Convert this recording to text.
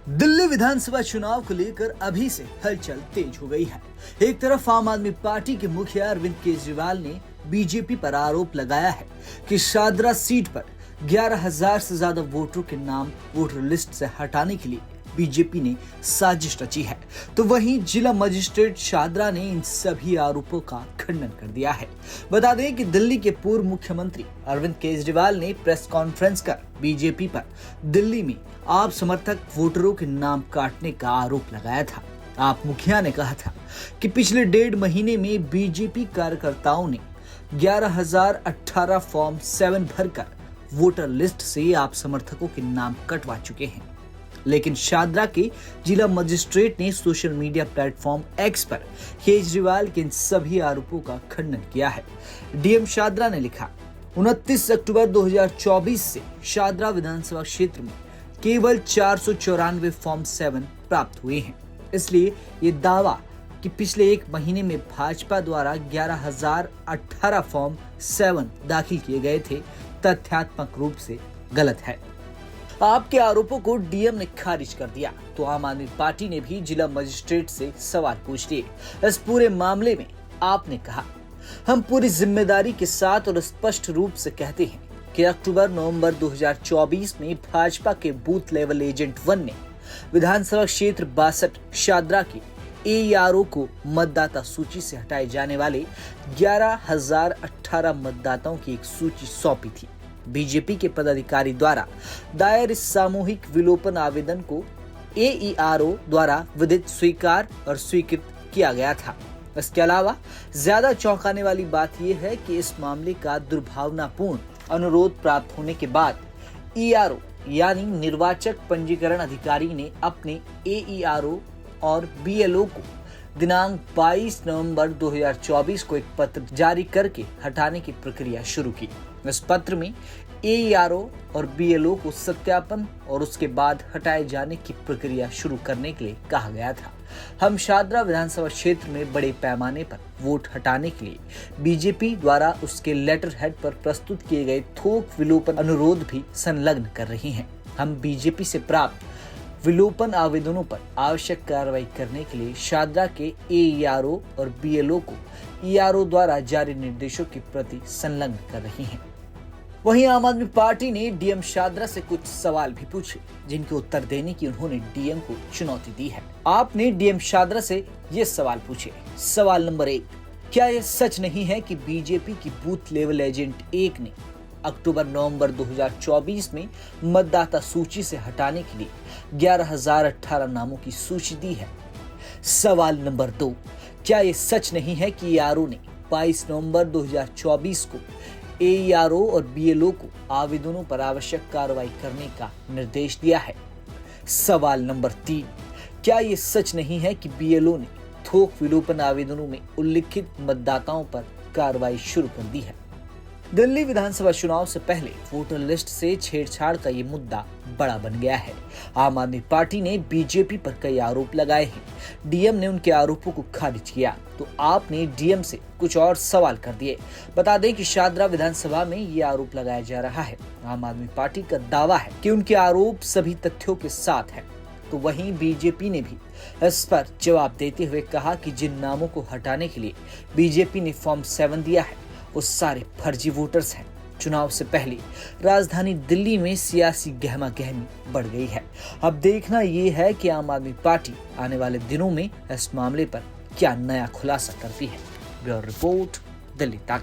दिल्ली विधानसभा चुनाव को लेकर अभी से हलचल तेज हो गई है। एक तरफ आम आदमी पार्टी के मुखिया अरविंद केजरीवाल ने बीजेपी पर आरोप लगाया है कि शादरा सीट पर 11,000 से ज्यादा वोटरों के नाम वोटर लिस्ट से हटाने के लिए बीजेपी ने साजिश रची है, तो वहीं जिला मजिस्ट्रेट शादरा ने इन सभी आरोपों का खंडन कर दिया है। बता दें कि दिल्ली के पूर्व मुख्यमंत्री अरविंद केजरीवाल ने प्रेस कॉन्फ्रेंस कर बीजेपी पर दिल्ली में आप समर्थक वोटरों के नाम काटने का आरोप लगाया था। आप मुखिया ने कहा था कि पिछले 1.5 महीने में बीजेपी कार्यकर्ताओं ने 11,018 फॉर्म 7 भरकर वोटर लिस्ट से आप समर्थकों के नाम कटवा चुके हैं। लेकिन शादरा के जिला मजिस्ट्रेट ने सोशल मीडिया प्लेटफॉर्म एक्स पर केजरीवाल के इन सभी आरोपों का खंडन किया है। डीएम शादरा ने लिखा, 29 अक्टूबर 2024 से शादरा विधानसभा क्षेत्र में केवल 494 फॉर्म 7 प्राप्त हुए हैं। इसलिए ये दावा कि पिछले 1 महीने में भाजपा द्वारा 11,018 फॉर्म 7 दाखिल किए गए थे, तथ्यात्मक रूप से गलत है। आपके आरोपों को डीएम ने खारिज कर दिया, तो आम आदमी पार्टी ने भी जिला मजिस्ट्रेट से सवाल पूछ लिए। इस पूरे मामले में आपने कहा, हम पूरी जिम्मेदारी के साथ और स्पष्ट रूप से कहते हैं कि अक्टूबर-नवंबर 2024 में भाजपा के बूथ लेवल एजेंट 1 ने विधानसभा क्षेत्र 62 शादरा के एआरओ को मतदाता सूची से हटाए जाने वाले 11,018 मतदाताओं की एक सूची सौंपी थी। बीजेपी के पदाधिकारी द्वारा दायर इस सामूहिक विलोपन आवेदन को एईआरओ द्वारा विधित स्वीकार और स्वीकृत किया गया था। इसके अलावा ज्यादा चौंकाने वाली बात यह है कि इस मामले का दुर्भावनापूर्ण अनुरोध प्राप्त होने के बाद ईआरओ यानी निर्वाचक पंजीकरण अधिकारी ने अपने एईआरओ और बीएलओ को दिनांक 22 नवंबर 2024 को एक पत्र जारी करके हटाने की प्रक्रिया शुरू की। इस पत्र में एईआरओ और बीएलओ को सत्यापन और उसके बाद हटाए जाने की प्रक्रिया शुरू करने के लिए कहा गया था। हम शादरा विधानसभा क्षेत्र में बड़े पैमाने पर वोट हटाने के लिए बीजेपी द्वारा उसके लेटर हेड पर प्रस्तुत किए गए थोक विलोपन अनुरोध भी संलग्न कर रही हैं। हम बीजेपी से प्राप्त विलोपन आवेदनों पर आवश्यक कार्रवाई करने के लिए शादरा के एईआरओ और बीएलओ को ईआरओ द्वारा जारी निर्देशों की प्रति संलग्न कर रही हैं। वहीं आम आदमी पार्टी ने डीएम शादरा से कुछ सवाल भी पूछे, जिनके उत्तर देने की उन्होंने डीएम को चुनौती दी है। आपने डीएम शादरा से ये सवाल पूछे। सवाल नंबर 1, क्या यह सच नहीं है कि बीजेपी की बूथ लेवल एजेंट 1 ने अक्टूबर-नवंबर 2024 में मतदाता सूची से हटाने के लिए 11,018 नामों की सूची दी है? सवाल नंबर 2, क्या यह सच नहीं है कि ईआरओ ने 22 नवंबर 2024 को एईआरओ और बीएलओ को आवेदनों पर आवश्यक कार्रवाई करने का निर्देश दिया है? सवाल नंबर 3, क्या यह सच नहीं है कि बीएलओ ने थोक विलोपन आवेदनों में उल्लिखित मतदाताओं पर कार्रवाई शुरू कर दी है? दिल्ली विधानसभा चुनाव से पहले वोटर लिस्ट से छेड़छाड़ का ये मुद्दा बड़ा बन गया है। आम आदमी पार्टी ने बीजेपी पर कई आरोप लगाए हैं। डीएम ने उनके आरोपों को खारिज किया, तो आपने डीएम से कुछ और सवाल कर दिए। बता दें कि शादरा विधानसभा में ये आरोप लगाया जा रहा है। आम आदमी पार्टी का दावा है कि उनके आरोप सभी तथ्यों के साथ है, तो वहीं बीजेपी ने भी इस पर जवाब देते हुए कहा कि जिन नामों को हटाने के लिए बीजेपी ने फॉर्म 7 दिया है, वो सारे फर्जी वोटर्स हैं। चुनाव से पहले राजधानी दिल्ली में सियासी गहमा-गहमी बढ़ गई है। अब देखना ये है कि आम आदमी पार्टी आने वाले दिनों में इस मामले पर क्या नया खुलासा करती है। ब्यूरो रिपोर्ट, दिल्ली तक।